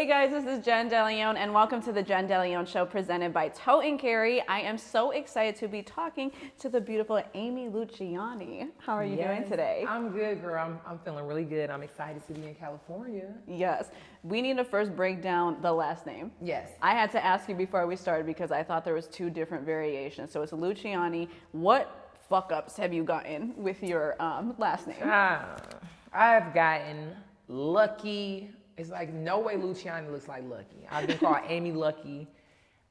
Hey guys, this is Jen DeLeon and welcome to the Jen DeLeon Show presented by Toe and Carry. I am so excited to be talking to the beautiful Amy Luciani. How are you doing today? I'm good, girl. I'm feeling really good. I'm excited to be in California. Yes. We need to first break down the last name. Yes. I had to ask you before we started because I thought there was two different variations. So it's Luciani. What fuck ups have you gotten with your last name? I've gotten Lucky. It's like no way Luciani looks like Lucky. I've been called Amy Lucky,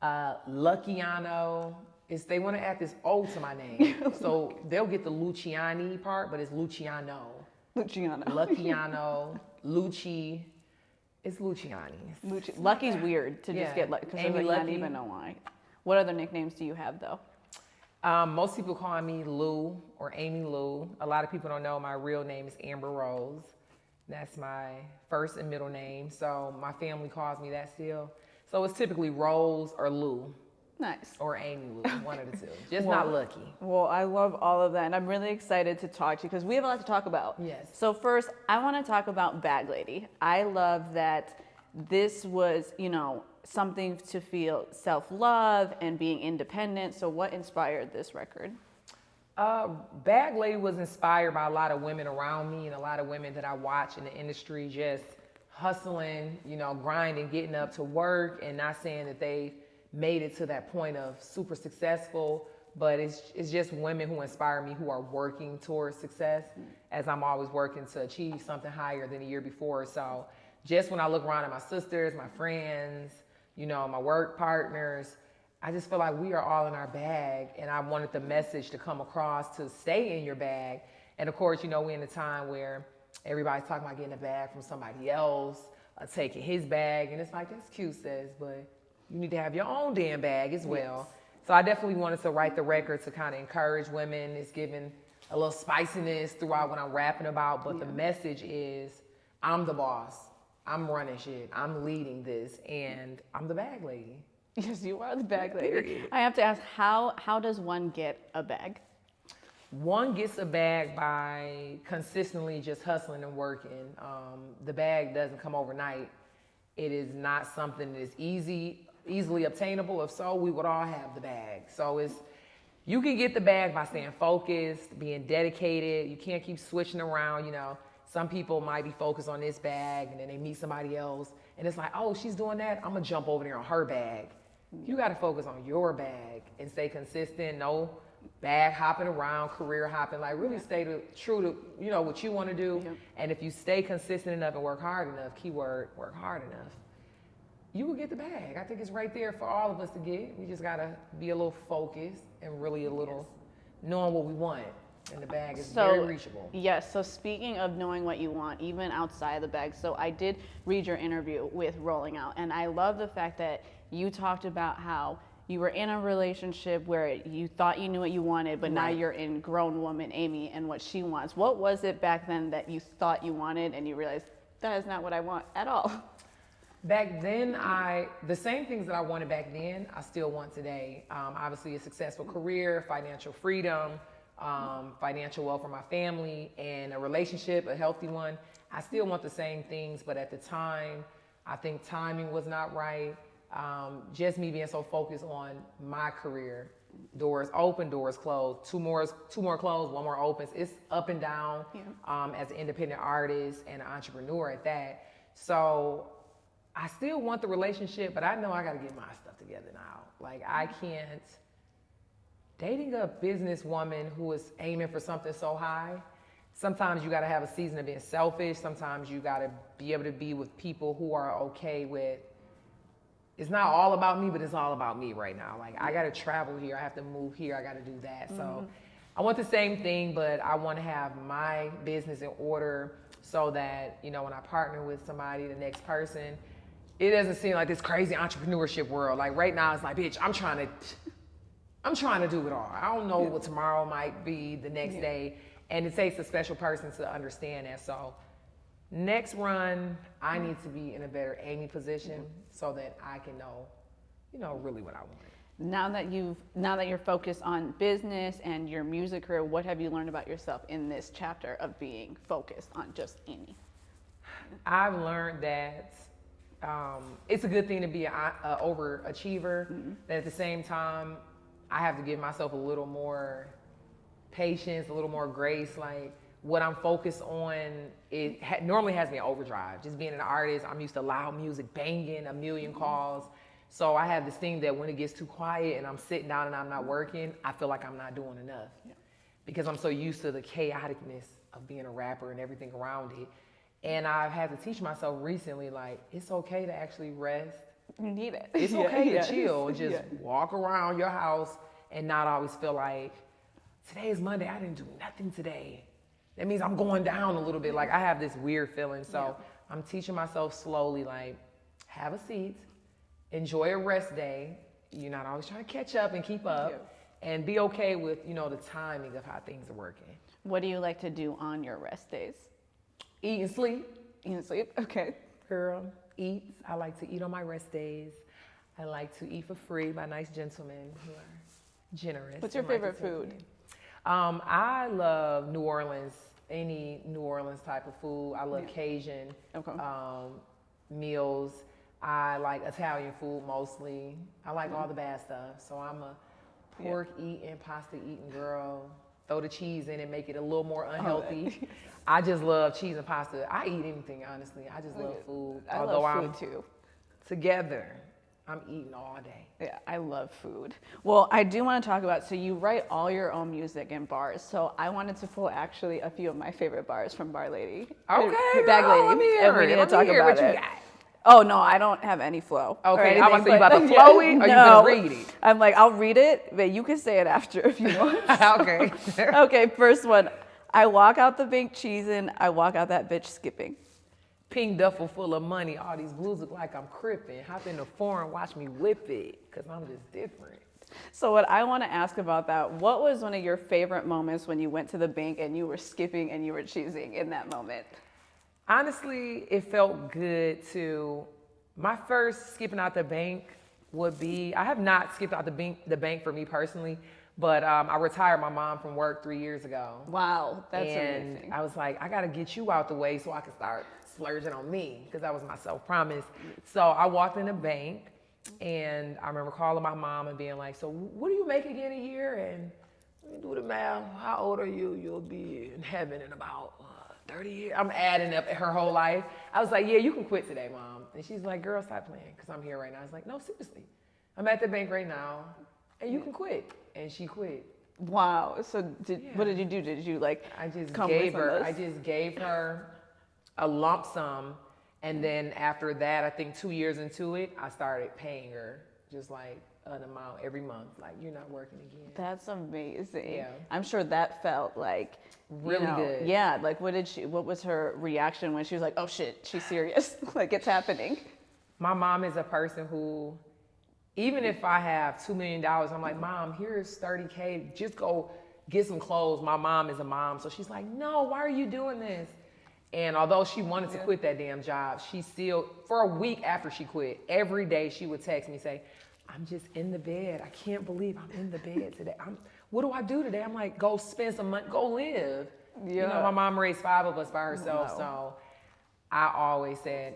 Luckiano. They want to add this O to my name. So they'll get the Luciani part, but it's Luciano. Luciano. Luckiano, Lucci. It's Luciani. Lucky's weird to just get Lucky because Amy I Lucky. don't even know why. What other nicknames do you have though? Most people call me Lou or Amy Lou. A lot of people don't know my real name is Amber Rose. That's my first and middle name. So my family calls me that still. So it's typically Rose or Lou. Nice. Or Amy Lou, one of the two. Just not Lucky. Well, I love all of that. And I'm really excited to talk to you because we have a lot to talk about. Yes. So first, I want to talk about Bag Lady. I love that this was, something to feel self-love and being independent. So what inspired this record? Bag Lady was inspired by a lot of women around me and a lot of women that I watch in the industry just hustling, grinding, getting up to work, and not saying that they made it to that point of super successful, but it's just women who inspire me who are working towards success as I'm always working to achieve something higher than the year before. So just when I look around at my sisters, my friends, my work partners, I just feel like we are all in our bag, and I wanted the message to come across to stay in your bag. And of course, we're in a time where everybody's talking about getting a bag from somebody else, taking his bag, and it's like, that's cute, sis, but you need to have your own damn bag as well. Yes. So I definitely wanted to write the record to kind of encourage women. It's giving a little spiciness throughout what I'm rapping about, but the message is, I'm the boss. I'm running shit. I'm leading this, and I'm the bag lady. Yes, you are the bag lady. I have to ask, how does one get a bag? One gets a bag by consistently just hustling and working. The bag doesn't come overnight. It is not something that is easily obtainable. If so, we would all have the bag. So you can get the bag by staying focused, being dedicated. You can't keep switching around. Some people might be focused on this bag and then they meet somebody else and it's like, oh, she's doing that, I'm gonna jump over there on her bag. You gotta focus on your bag and stay consistent. No bag hopping around, career hopping, like really stay true to what you wanna do. Yeah. And if you stay consistent enough and work hard enough, keyword, work hard enough, you will get the bag. I think it's right there for all of us to get. We just gotta be a little focused and really a little knowing what we want. And the bag is very reachable. Yes, so speaking of knowing what you want, even outside the bag, so I did read your interview with Rolling Out, and I love the fact that you talked about how you were in a relationship where you thought you knew what you wanted, but now you're in grown woman Amy and what she wants. What was it back then that you thought you wanted and you realized that is not what I want at all? Back then, the same things that I wanted back then, I still want today. Obviously a successful career, financial freedom, financial wealth for my family, and a relationship, a healthy one. I still want the same things, but at the time, I think timing was not right. Just me being so focused on my career, doors open, doors closed, two more closed, one more opens. It's up and down as an independent artist and an entrepreneur at that. So I still want the relationship, but I know I got to get my stuff together now. Like I can't. Dating a businesswoman who is aiming for something so high, sometimes you got to have a season of being selfish. Sometimes you got to be able to be with people who are okay with, it's not all about me, but it's all about me right now. Like I got to travel here. I have to move here. I got to do that. So I want the same thing, but I want to have my business in order so that, when I partner with somebody, the next person, it doesn't seem like this crazy entrepreneurship world. Like right now it's like, bitch, I'm trying to do it all. I don't know what tomorrow might be, the next day. And it takes a special person to understand that. So next run, I need to be in a better Amy position so that I can know, really what I want. Now that you're focused on business and your music career, what have you learned about yourself in this chapter of being focused on just Amy? I've learned that it's a good thing to be an overachiever. But at the same time, I have to give myself a little more patience, a little more grace. Like what I'm focused on, normally has me in overdrive. Just being an artist, I'm used to loud music, banging, a million calls. So I have this thing that when it gets too quiet and I'm sitting down and I'm not working, I feel like I'm not doing enough. Yeah. Because I'm so used to the chaoticness of being a rapper and everything around it. And I've had to teach myself recently, like, it's okay to actually rest. You need it. It's okay to chill, just walk around your house and not always feel like, today is Monday, I didn't do nothing today. That means I'm going down a little bit. Like I have this weird feeling. So I'm teaching myself slowly, like, have a seat, enjoy a rest day. You're not always trying to catch up and keep up and be okay with, the timing of how things are working. What do you like to do on your rest days? Eat and sleep. Eat and sleep, okay. Girl, eat. I like to eat on my rest days. I like to eat for free by nice gentlemen who are generous. What's your favorite food? I love New Orleans, any New Orleans type of food. I love Cajun meals. I like Italian food mostly. I like all the bad stuff. So I'm a pork eating, pasta eating girl. Throw the cheese in and make it a little more unhealthy. I just love cheese and pasta. I eat anything, honestly. I just love food. I love food too. Together, I'm eating all day. Yeah, I love food. Well, I do want to talk about, so you write all your own music in bars. So I wanted to pull actually a few of my favorite bars from Bar Lady. Okay, Bag Lady. Let me hear and we need to talk about what it. you got. Oh, no, I don't have any flow. Okay, I was saying you about to flow it, or you gonna read it? I'm like, I'll read it, but you can say it after if you want. Okay. Okay, first one. I walk out the bank cheesing, I walk out that bitch skipping. Pink duffel full of money, all these blues look like I'm crippin'. Hop in the foreign, watch me whip it, cause I'm just different. So what I want to ask about that, what was one of your favorite moments when you went to the bank and you were skipping and you were cheesing in that moment? Honestly, it felt good to, my first skipping out the bank would be, I have not skipped out the bank for me personally, but I retired my mom from work 3 years ago. Wow, that's amazing. I was like, I gotta get you out the way so I can start splurging on me, because that was my self-promise. So I walked in the bank and I remember calling my mom and being like, so what do you make again a year? And let me do the math, how old are you? You'll be in heaven in about 30 years. I'm adding up her whole life. I was like, yeah, you can quit today, Mom. And she's like, girl, stop playing, because I'm here right now. I was like, no, seriously. I'm at the bank right now, and you can quit. And she quit. Wow. So what did you do? Did you I just gave her a lump sum, and then after that, I think 2 years into it, I started paying her just like an amount every month. Like, you're not working again. That's amazing. Yeah. I'm sure that felt like really good. Yeah. Like, what was her reaction when she was like, oh shit, she's serious. Like, it's happening. My mom is a person who, even if I have $2 million, I'm like, Mom, here's 30K, just go get some clothes. My mom is a mom. So she's like, no, why are you doing this? And although she wanted to quit that damn job, she still, for a week after she quit, every day she would text me, say, I'm just in the bed. I can't believe I'm in the bed today. What do I do today? I'm like, go spend some money, go live. Yeah. My mom raised 5 of us by herself. So I always said,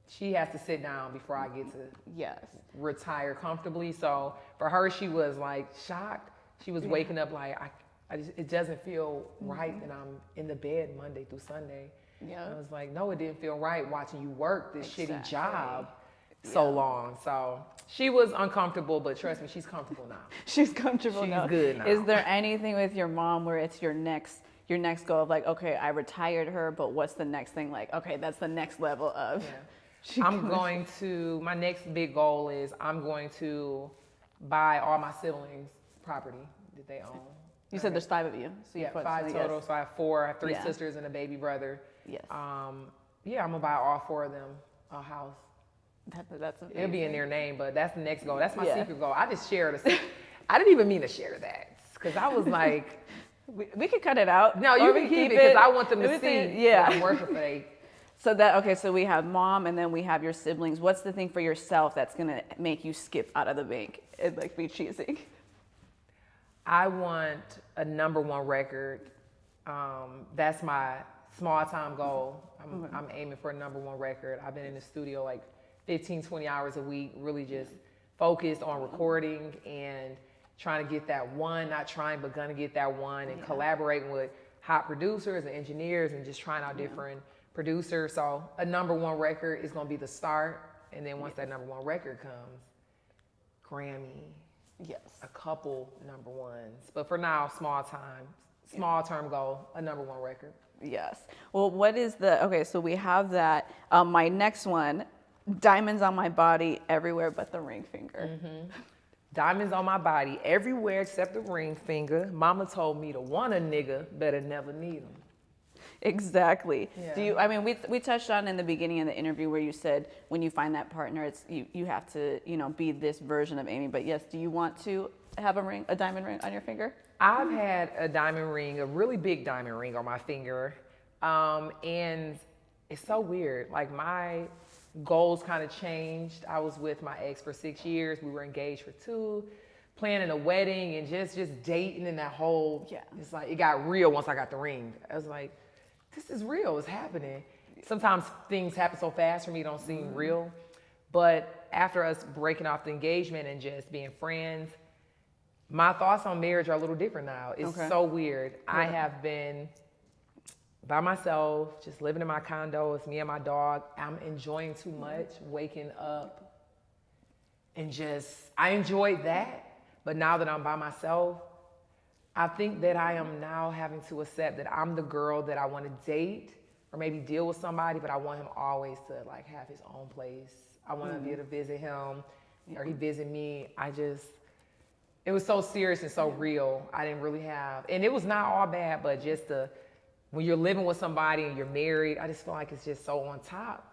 she has to sit down before I get to retire comfortably. So for her, she was like shocked. She was waking up like, it doesn't feel right that I'm in the bed Monday through Sunday. Yeah. And I was like, no, it didn't feel right watching you work this shitty job so long. So she was uncomfortable, but trust me, she's comfortable now. She's comfortable now. She's good now. Is there anything with your mom where it's your next goal of like, okay, I retired her, but what's the next thing? Like, okay, that's the next level of. Yeah. My next big goal is I'm going to buy all my siblings' property that they own. You said there's 5 of you. So 5 total. So I have 4. I have 3 sisters and a baby brother. Yes. I'm gonna buy all 4 of them a house. That's amazing. It'll be in their name, but that's the next goal. That's my secret goal. I just shared I didn't even mean to share that, because I was like, we could cut it out. No, you can keep it, because I want them to see that I'm working for they. So we have mom, and then we have your siblings. What's the thing for yourself that's gonna make you skip out of the bank and like be cheesing? I want a #1 record. That's my small time goal. I'm aiming for a #1 record. I've been in the studio like 15, 20 hours a week, really just focused on recording and trying to get that one, not trying, but gonna get that one, and collaborating with hot producers and engineers and just trying out different producers. So a #1 record is gonna be the start. And then once that #1 record comes, Grammy, a couple #1s. But for now, small term goal, a #1 record. Yes. Well, what is okay, so we have that. My next one, diamonds on my body everywhere but the ring finger. Diamonds on my body everywhere except the ring finger. Mama told me to want a nigga, better never need him. Exactly. Yeah. I mean, we touched on in the beginning of the interview where you said when you find that partner, it's you have to, be this version of Amy. But yes, do you want to have a diamond ring on your finger? I've had a diamond ring, a really big diamond ring on my finger. And it's so weird. Like, my goals kind of changed. I was with my ex for 6 years. We were engaged for 2, planning a wedding and just dating, and that whole, it's like, it got real once I got the ring. I was like, this is real, it's happening. Sometimes things happen so fast for me, don't seem real. But after us breaking off the engagement and just being friends, my thoughts on marriage are a little different now. It's so weird. I have been by myself, just living in my condo. It's me and my dog. I'm enjoying too much, waking up and I enjoyed that. But now that I'm by myself, I think that I am now having to accept that I'm the girl that I want to date or maybe deal with somebody, but I want him always to like have his own place. I want to be able to visit him or he visit me. It was so serious and so real. I didn't really have, and it was not all bad, but just when you're living with somebody and you're married, I just feel like it's just so on top.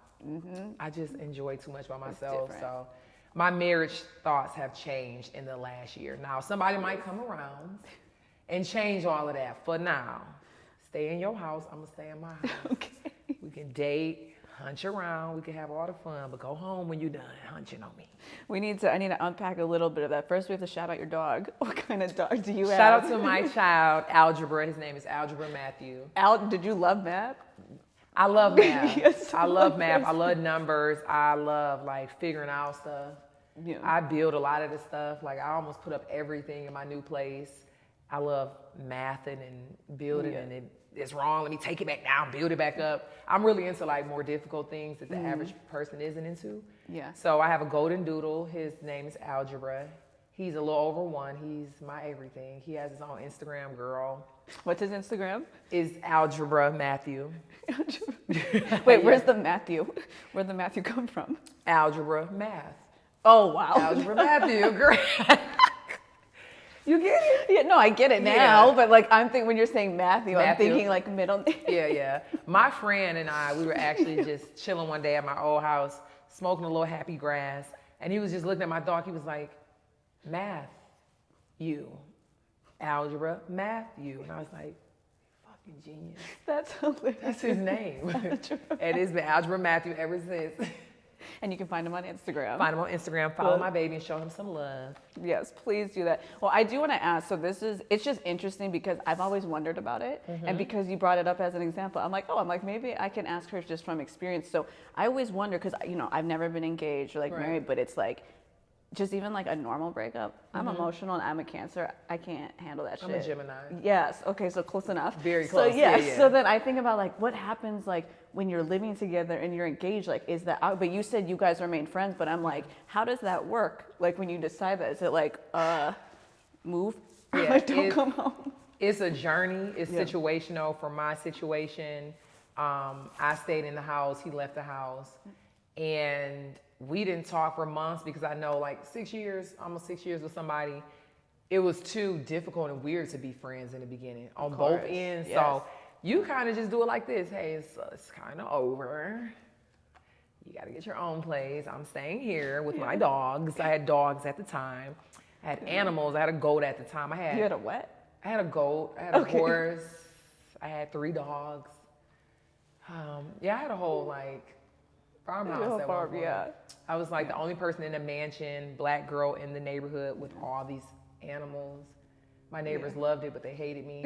I just enjoy too much by myself. So my marriage thoughts have changed in the last year. Now, somebody might come around and change all of that. For now, stay in your house. I'm gonna stay in my house. Okay. We can date, hunch around. We can have all the fun, but go home when you're done hunching on me. I need to unpack a little bit of that. First, we have to shout out your dog. What kind of dog do you have? Shout out to my child, Algebra. His name is Algebra Matthew. Did you love math? I love math. Yes, I love math. I love numbers. I love like figuring out stuff. Yeah. I build a lot of the stuff. Like, I almost put up everything in my new place. I love mathing and building, and it's wrong. Let me take it back down, build it back up. I'm really into like more difficult things that the average person isn't into. Yeah. So I have a golden doodle. His name is Algebra. He's a little over 1. He's my everything. He has his own Instagram, girl. What's his Instagram? Is Algebra Matthew. Wait, where's the Matthew? Where'd the Matthew come from? Algebra Math. Oh, wow. Algebra Matthew, girl. You get it? Yeah, no, I get it now, but like I'm thinking when you're saying Matthew, I'm thinking like middle name. Yeah. My friend and I, we were actually just chilling one day at my old house, smoking a little happy grass, and he was just looking at my dog. He was like, Math, you. Algebra, Matthew. And I was like, fucking genius. That's hilarious. That's his name. And it's been Algebra Matthew ever since. And you can find him on Instagram. Find him on Instagram, follow my baby and show him some love. Yes, please do that. Well, I do want to ask, so it's just interesting because I've always wondered about it. And because you brought it up as an example, I'm like, maybe I can ask her just from experience. So I always wonder, because, I've never been engaged or married, but it's like, just even like a normal breakup, I'm emotional and I'm a Cancer. I can't handle that shit. I'm a Gemini. Yes. Okay. So close enough. Very close. So yeah. So then I think about like what happens like when you're living together and you're engaged. Like, is that? But you said you guys remain friends. But I'm like, how does that work? Like when you decide that, is it like move? Yeah. Like, don't come home. It's a journey. It's situational. For my situation, I stayed in the house. He left the house, and we didn't talk for months because I know like 6 years, almost 6 years with somebody, it was too difficult and weird to be friends in the beginning on both ends. Yes. So you kind of just do it like this. Hey, it's kind of over. You got to get your own place. I'm staying here with my dogs. I had dogs at the time. I had animals. I had a goat at the time. You had a what? I had a goat. I had a horse. I had 3 dogs. I had a whole like farmhouse at one point. I was like the only person in the mansion, black girl in the neighborhood with all these animals. My neighbors loved it, but they hated me.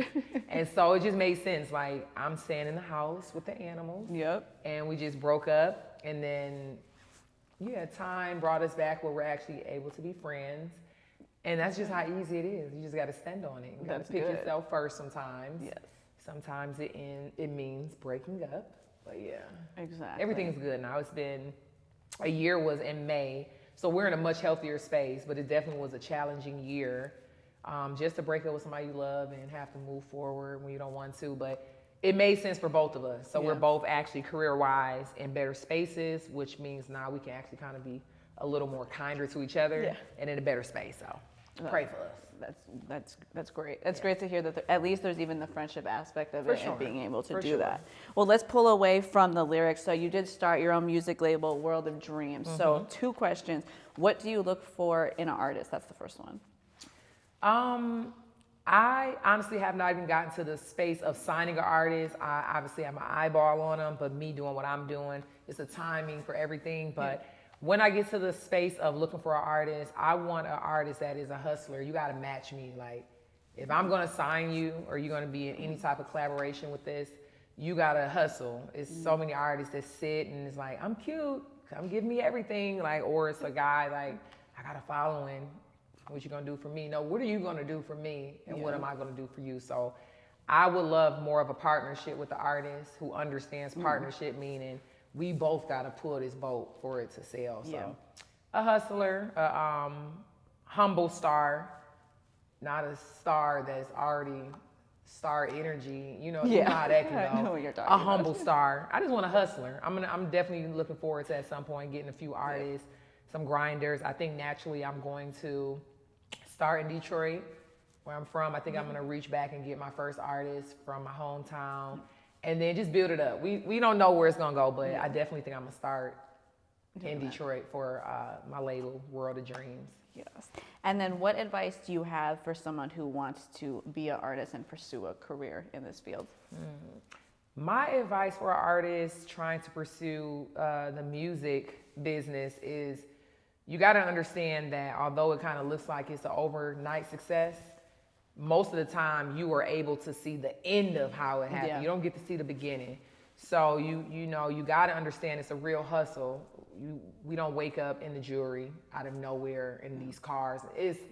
And so it just made sense. Like, I'm staying in the house with the animals. Yep. And we just broke up. And then, yeah, time brought us back where we're actually able to be friends. And that's just how easy it is. You just got to stand on it. You got to pick yourself first sometimes. Yes. Sometimes it means breaking up. But yeah. Exactly. Everything's good now. It's been, a year was in May. So we're in a much healthier space, but it definitely was a challenging year. Just to break up with somebody you love and have to move forward when you don't want to. But it made sense for both of us. So we're both actually career-wise in better spaces, which means now we can actually kind of be a little more kinder to each other and in a better space. So pray for us. That's great. That's great to hear that at least there's even the friendship aspect of it and being able to do that. Well, let's pull away from the lyrics. So you did start your own music label, World of Dreams. So 2 questions. What do you look for in an artist? That's the first one. I honestly have not even gotten to the space of signing an artist. I obviously have my eyeball on them, but me doing what I'm doing, it's a timing for everything. But when I get to the space of looking for an artist, I want an artist that is a hustler. You got to match me. Like, if I'm going to sign you or you're going to be in any type of collaboration with this, you got to hustle. It's so many artists that sit and it's like, I'm cute, come give me everything. Like, or it's a guy like, I got a following. What you going to do for me? No, what are you going to do for me? And what am I going to do for you? So I would love more of a partnership with the artist who understands partnership, meaning we both got to pull this boat for it to sail. So a hustler, a humble star, not a star that's already star energy. You know how that can go. I know what you're talking a about. humble star. I just want a hustler. I'm definitely looking forward to at some point getting a few artists, some grinders. I think naturally I'm going to start in Detroit, where I'm from. I think I'm going to reach back and get my first artist from my hometown. And then just build it up. We don't know where it's gonna go, but I definitely think I'm gonna start in Detroit for my label, World of Dreams. Yes. And then what advice do you have for someone who wants to be an artist and pursue a career in this field? My advice for an artist trying to pursue the music business is you gotta understand that although it kind of looks like it's an overnight success, most of the time you are able to see the end of how it happened. You don't get to see the beginning. So you got to understand it's a real hustle. We don't wake up in the jewelry out of nowhere in these cars.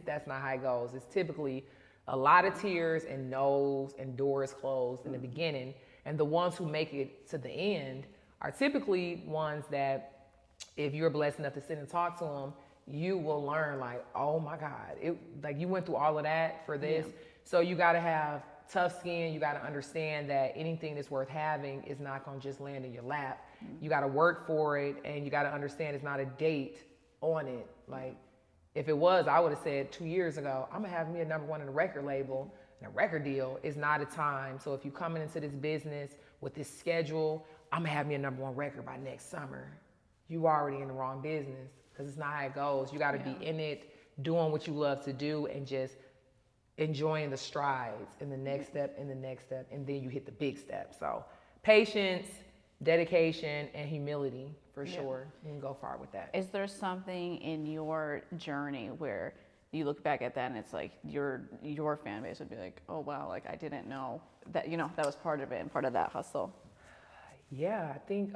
That's not how it goes. It's typically a lot of tears and no's and doors closed in the beginning. And the ones who make it to the end are typically ones that if you're blessed enough to sit and talk to them, you will learn like, oh my God, like you went through all of that for this. So you got to have tough skin. You got to understand that anything that's worth having is not going to just land in your lap. You got to work for it, and you got to understand it's not a date on it. Like if it was, I would have said 2 years ago, I'm gonna have me a #1 in a record label and a record deal. Is not a time. So if you're coming into this business with this schedule, I'm gonna have me a #1 record by next summer. You already in the wrong business. Because it's not how it goes. You got to be in it, doing what you love to do, and just enjoying the strides in the next step, and the next step, and then you hit the big step. So patience, dedication, and humility for sure. You can go far with that. Is there something in your journey where you look back at that and it's like your fan base would be like, oh wow, like I didn't know that that was part of it and part of that hustle? Yeah, I think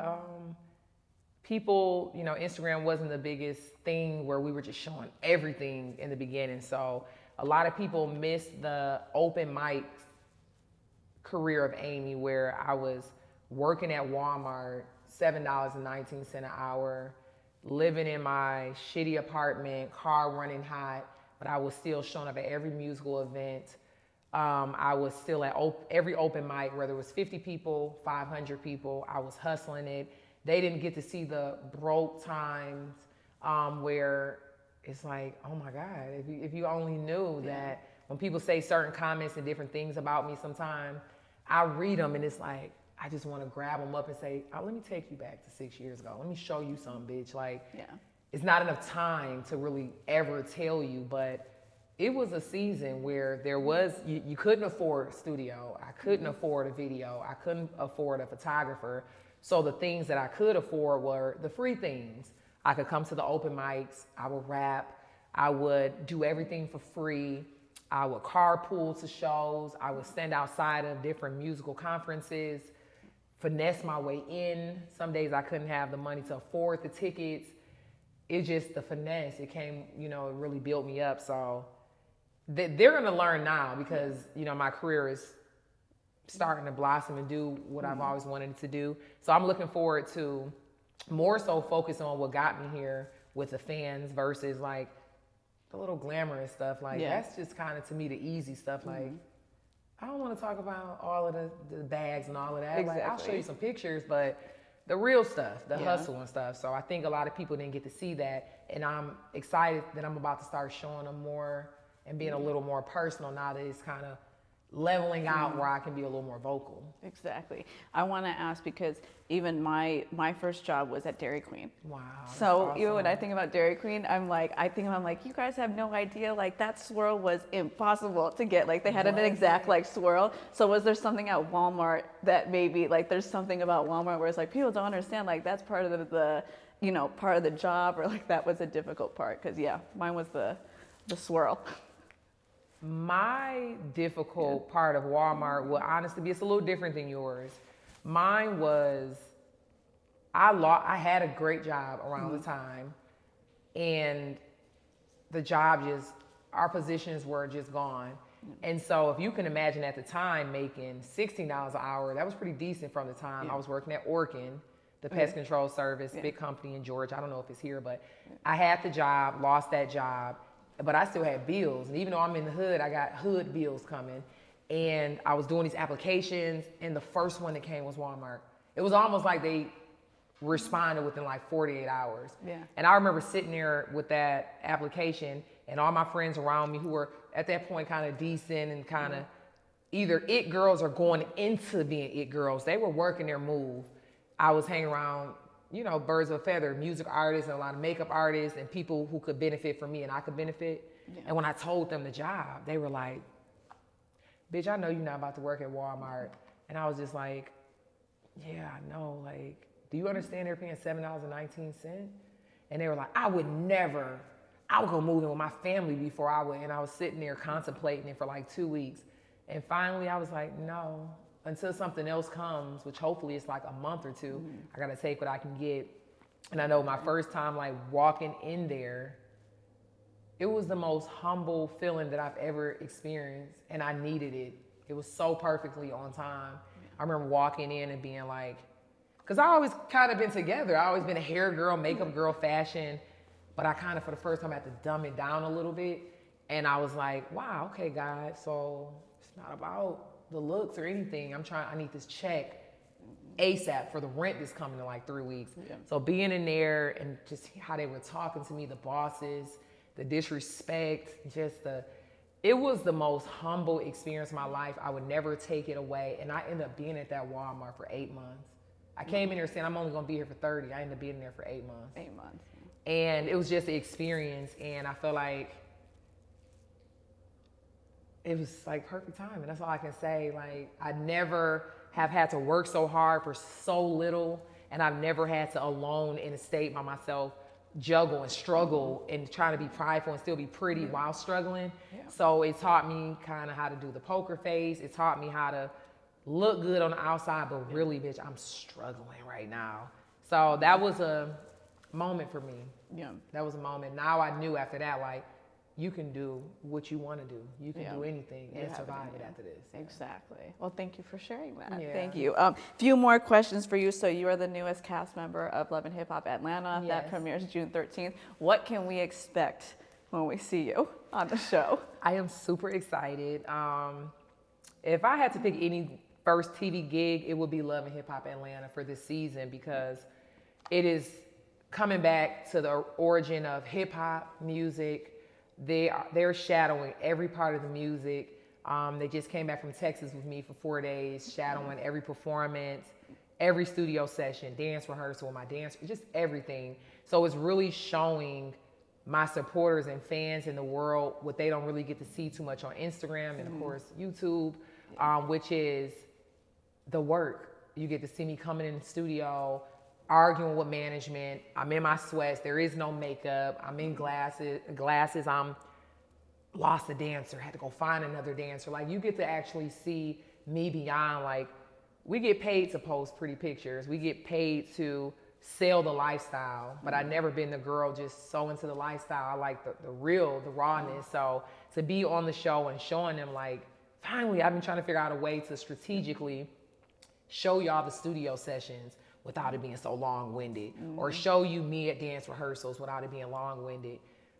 people, Instagram wasn't the biggest thing where we were just showing everything in the beginning. So a lot of people missed the open mic career of Amy, where I was working at Wal-Mart, $7.19 an hour, living in my shitty apartment, car running hot, but I was still showing up at every musical event. I was still at every open mic, whether it was 50 people, 500 people, I was hustling it. They didn't get to see the broke times where it's like, oh my God, if you only knew that when people say certain comments and different things about me sometimes, I read them and it's like, I just want to grab them up and say, oh, let me take you back to 6 years ago. Let me show you something, bitch. Like, it's not enough time to really ever tell you, but it was a season where there was, you couldn't afford a studio. I couldn't afford a video. I couldn't afford a photographer. So the things that I could afford were the free things. I could come to the open mics. I would rap. I would do everything for free. I would carpool to shows. I would stand outside of different musical conferences, finesse my way in. Some days I couldn't have the money to afford the tickets. It's just the finesse. It came, you know, it really built me up. So they're going to learn now because, you know, my career is starting to blossom and do what I've always wanted it to do. So I'm looking forward to more so focus on what got me here with the fans versus like the little glamorous stuff. Like that's just kind of to me the easy stuff. Like I don't want to talk about all of the bags and all of that. Exactly. Like I'll show you some pictures, but the real stuff, the hustle and stuff. So I think a lot of people didn't get to see that. And I'm excited that I'm about to start showing them more and being a little more personal now that it's kind of leveling out where I can be a little more vocal. Exactly. I want to ask because even my first job was at Dairy Queen. Wow. So awesome. even when I think about Dairy Queen, I'm like, you guys have no idea, like that swirl was impossible to get. Like they had an exact like swirl. So was there something at Walmart that maybe like there's something about Walmart where it's like people don't understand like that's part of the you know, part of the job or like that was a difficult part? Because mine was the swirl. My difficult part of Walmart will honestly be, it's a little different than yours. Mine was, I had a great job around the time and the job just, our positions were just gone. And so if you can imagine at the time making $16 an hour, that was pretty decent from the time. I was working at Orkin, the pest control service, big company in Georgia. I don't know if it's here, but I had the job, lost that job. But I still had bills. And even though I'm in the hood, I got hood bills coming. And I was doing these applications, and the first one that came was Walmart. It was almost like they responded within like 48 hours. Yeah. And I remember sitting there with that application, and all my friends around me who were at that point kind of decent and kind of either it girls or going into being it girls. They were working their move. I was hanging around, you know, birds of a feather, music artists and a lot of makeup artists and people who could benefit from me and I could benefit. Yeah. And when I told them the job, they were like, bitch, I know you're not about to work at Walmart. And I was just like, yeah, I know. Like, do you understand they're paying $7.19? And they were like, I would go move in with my family before I would. And I was sitting there contemplating it for like 2 weeks. And finally I was like, no. Until something else comes, which hopefully it's like a month or two, I gotta take what I can get. And I know my first time like walking in there, it was the most humble feeling that I've ever experienced, and I needed it. It was so perfectly on time. I remember walking in and being like, cause I always kind of been together. I always been a hair girl, makeup girl, fashion, but I kind of for the first time had to dumb it down a little bit. And I was like, wow, okay, God, so it's not about the looks or anything. I need this check ASAP for the rent that's coming in like 3 weeks. Yeah. So being in there and just how they were talking to me, the bosses, the disrespect, it was the most humble experience of my life. I would never take it away. And I ended up being at that Walmart for 8 months. I came in here saying I'm only gonna be here for 30. I ended up being there for 8 months. 8 months. And it was just an experience, and I feel like it was like perfect time, and that's all I can say. Like, I never have had to work so hard for so little, and I've never had to alone in a state by myself juggle and struggle and trying to be prideful and still be pretty while struggling. Yeah. So it taught me kind of how to do the poker face. It taught me how to look good on the outside, but really, bitch, I'm struggling right now. So that was a moment for me. Yeah. That was a moment. Now I knew after that, like, you can do what you want to do. You can do anything and survive it after this. Exactly. Well, thank you for sharing that. Yeah. Thank you. Few more questions for you. So you are the newest cast member of Love and Hip Hop Atlanta. Yes. That premieres June 13th. What can we expect when we see you on the show? I am super excited. If I had to pick any first TV gig, it would be Love and Hip Hop Atlanta for this season, because it is coming back to the origin of hip hop music. They're shadowing every part of the music. They just came back from Texas with me for 4 days, shadowing every performance, every studio session, dance rehearsal, my dance, just everything. So it's really showing my supporters and fans in the world what they don't really get to see too much on Instagram and of course YouTube, which is the work. You get to see me coming in the studio, arguing with management. I'm in my sweats. There is no makeup. I'm in glasses. I'm lost a dancer, had to go find another dancer. Like, you get to actually see me beyond, like, we get paid to post pretty pictures. We get paid to sell the lifestyle, but I've never been the girl just so into the lifestyle. I like the real, the rawness. So to be on the show and showing them, like, finally, I've been trying to figure out a way to strategically show y'all the studio sessions without it being so long-winded, or show you me at dance rehearsals without it being long-winded.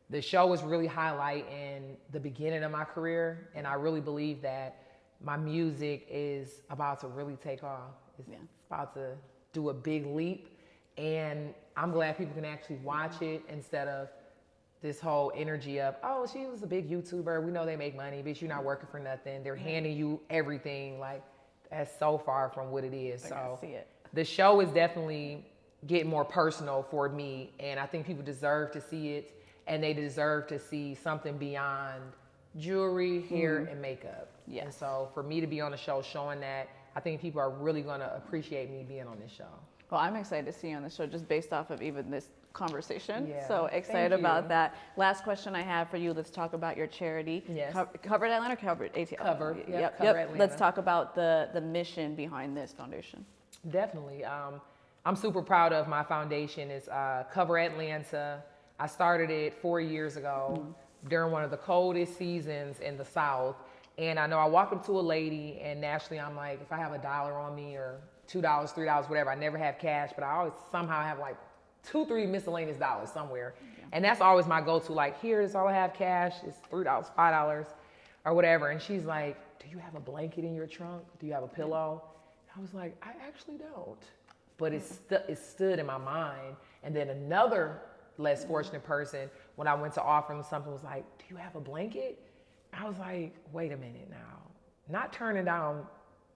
The show was really highlighting the beginning of my career, and I really believe that my music is about to really take off. It's about to do a big leap, and I'm glad people can actually watch it instead of this whole energy of, oh, she was a big YouTuber, we know they make money, bitch, you're not working for nothing. They're handing you everything. Like, that's so far from what it is. So see it. The show is definitely getting more personal for me, and I think people deserve to see it, and they deserve to see something beyond jewelry, hair, and makeup. Yes. And so for me to be on the show showing that, I think people are really gonna appreciate me being on this show. Well, I'm excited to see you on the show just based off of even this conversation. Yeah. So excited Thank about you. that. Last question I have for you. Let's talk about your charity. Yes. Covered Atlanta or Covered ATL? Covered, yep, Covered Yep. Atlanta. Let's talk about the mission behind this foundation. Definitely. I'm super proud of my foundation. It's Cover Atlanta. I started it 4 years ago during one of the coldest seasons in the South. And I know I walked up to a lady, and naturally I'm like, if I have $1 on me or $2, $3, whatever, I never have cash, but I always somehow have like 2, 3 miscellaneous dollars somewhere. Yeah. And that's always my go-to, like, here's all I have cash, it's $3, $5 or whatever. And she's like, do you have a blanket in your trunk? Do you have a pillow? I was like, I actually don't. But it stood in my mind. And then another less fortunate person, when I went to offer them something, was like, do you have a blanket? I was like, wait a minute now. Not turning down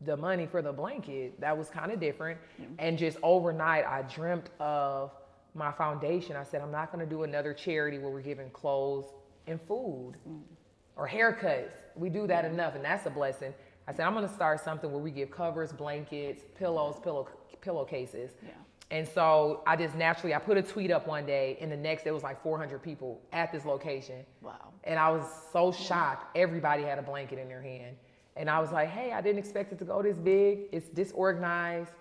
the money for the blanket, that was kind of different. And just overnight, I dreamt of my foundation. I said, I'm not gonna do another charity where we're giving clothes and food or haircuts. We do that enough, and that's a blessing. I said, I'm gonna start something where we give covers, blankets, pillows, pillowcases. Yeah. And so I just naturally, I put a tweet up one day, and the next day it was like 400 people at this location. Wow. And I was so shocked. Everybody had a blanket in their hand. And I was like, hey, I didn't expect it to go this big. It's disorganized,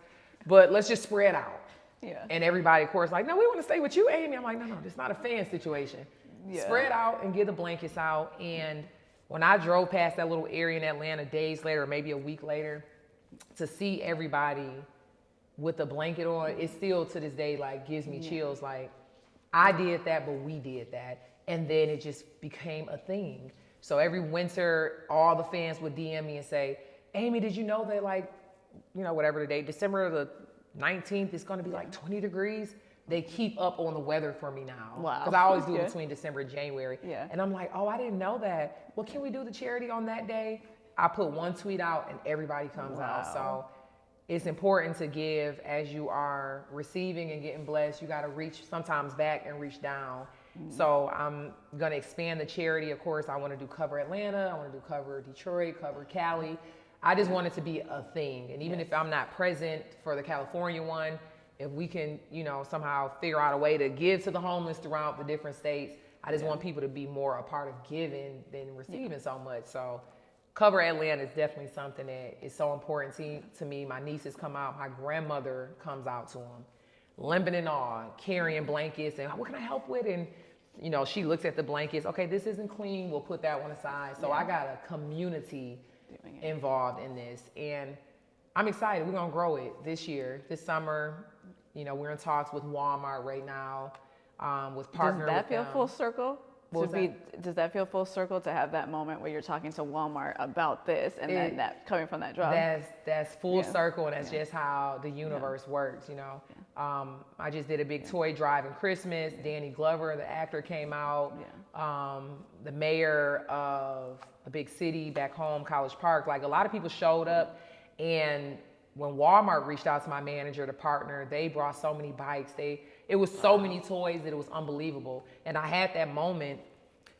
but let's just spread out. Yeah. And everybody, of course, like, no, we want to stay with you, Amy. I'm like, no, it's not a fan situation. Yeah. Spread out and get the blankets out. And when I drove past that little area in Atlanta days later, or maybe a week later, to see everybody with a blanket on, it still to this day like gives me chills. Like, I did that, but we did that. And then it just became a thing. So every winter, all the fans would DM me and say, Amy, did you know that, like, you know, whatever the date, December the 19th, it's gonna be like 20 degrees. They keep up on the weather for me now. Wow. Because I always do it between December and January. Yeah. And I'm like, oh, I didn't know that. Well, can we do the charity on that day? I put one tweet out and everybody comes out. So it's important to give as you are receiving and getting blessed. You gotta reach sometimes back and reach down. So I'm gonna expand the charity. Of course, I wanna do Cover Atlanta, I wanna do Cover Detroit, Cover Cali. I just want it to be a thing. And even if I'm not present for the California one, if we can, you know, somehow figure out a way to give to the homeless throughout the different states, I just want people to be more a part of giving than receiving so much. So Cover Atlanta is definitely something that is so important to me. My nieces come out, my grandmother comes out to them, limping and all, carrying blankets, and what can I help with? And you know, she looks at the blankets, okay, this isn't clean, we'll put that one aside. So I got a community involved in this, and I'm excited. We're gonna grow it this year, this summer. You know, we're in talks with Wal-Mart right now, with partners. Does that feel full circle? Does that feel full circle to have that moment where you're talking to Walmart about this, and then that coming from that job? That's full circle, and that's just how the universe works, you know. I just did a big toy drive in Christmas. Danny Glover, the actor, came out. The mayor of a big city back home, College Park, like a lot of people showed up. And when Walmart reached out to my manager, the partner, they brought so many bikes. It was so many toys that it was unbelievable. And I had that moment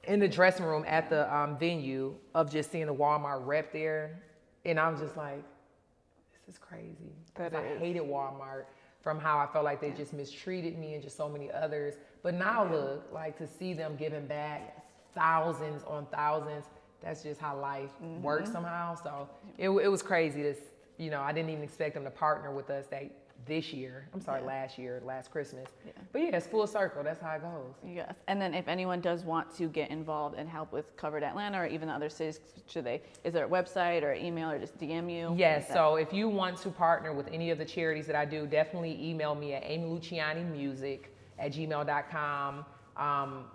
in the dressing room at the venue of just seeing the Walmart rep there. And I was just like, this is crazy. I hated Walmart from how I felt like they just mistreated me and just so many others. But now look, like to see them giving back thousands on thousands. That's just how life works somehow. So it was crazy. I didn't even expect them to partner with us last year, last Christmas. Yeah. But yeah, it's full circle. That's how it goes. Yes. And then if anyone does want to get involved and help with Covered Atlanta or even the other cities, is there a website or email or just DM you? Yes. So if you want to partner with any of the charities that I do, definitely email me at amylucianimusic@gmail.com.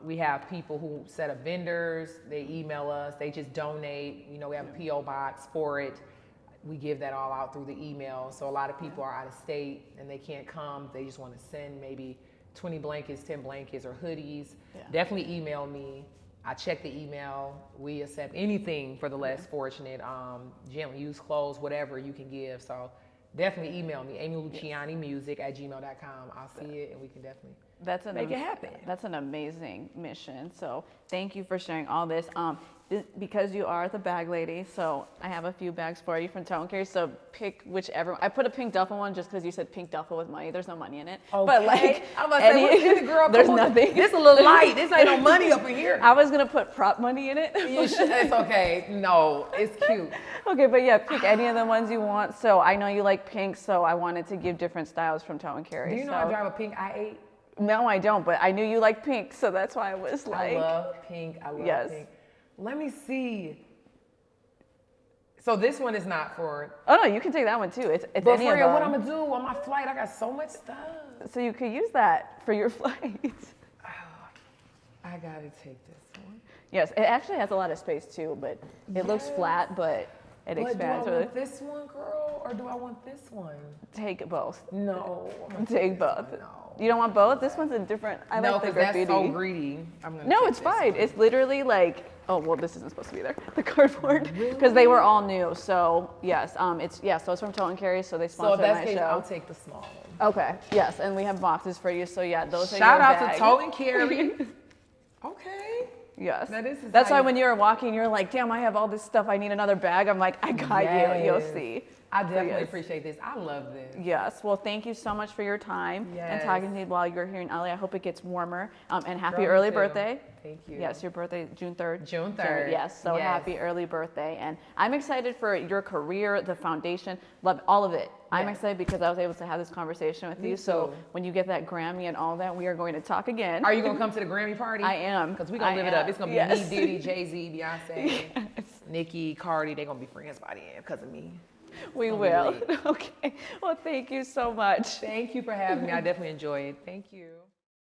We have people who set up vendors. They email us. They just donate. We have a P.O. box for it. We give that all out through the email. So a lot of people are out of state and they can't come. They just want to send maybe 20 blankets, 10 blankets, or hoodies. Yeah. Definitely email me. I check the email. We accept anything for the less fortunate, gently used clothes, whatever you can give. So definitely email me, amylucianimusic@gmail.com. I'll see it and we can definitely make it happen. That's an amazing mission. So thank you for sharing all this. Because you are the bag lady, so I have a few bags for you from Tone Carry. So pick whichever. I put a pink duffel one just because you said pink duffel with money. There's no money in it. Okay. But like, I'm about to say, what's in it, girl? There's nothing. This a little light. This ain't no money up in here. I was gonna put prop money in it. It's okay. No, it's cute. Okay, but yeah, pick any of the ones you want. So I know you like pink, so I wanted to give different styles from Tone Carry. Do you know I drive a pink i8? No, I don't, but I knew you like pink, so that's why I was like. I love pink. I love pink. Let me see. So this one is not for. Oh no, you can take that one too. It's but any for of real, them. what I'm gonna do on my flight? I got so much stuff. So you could use that for your flight. I gotta take this one. Yes, it actually has a lot of space too, but it looks flat, but it expands. Do I want this one, girl, or do I want this one? Take both. No. Take both. No. You don't want both? This one's a different. I like the graffiti. That's so greedy. No, it's fine. It's literally like. Oh well, this isn't supposed to be there. The cardboard, because they were all new. So yes, so it's from Tone Carry, so they sponsored my show. I'll take the small one. Okay. Yes, and we have boxes for you. So yeah, those are your Shout out bag. to Tone Carry. Okay. Yes. That's why when you were walking, you're like, damn, I have all this stuff. I need another bag. I'm like, I got you. You'll see. I definitely appreciate this. I love this. Yes. Well, thank you so much for your time and talking to me while you're here in LA. I hope it gets warmer. And happy early birthday. Thank you. Yes, your birthday, June 3rd. June 3rd. Yes. So happy early birthday. And I'm excited for your career, the foundation, love all of it. I'm excited because I was able to have this conversation with you. So when you get that Grammy and all that, we are going to talk again. Are you going to come to the Grammy party? I am. Because we're going to live it up. It's going to be me, Diddy, Jay-Z, Beyonce, Nicki, Cardi. They're going to be friends by the end because of me. We will. Okay. Well, thank you so much. Thank you for having me. I definitely enjoyed it. Thank you.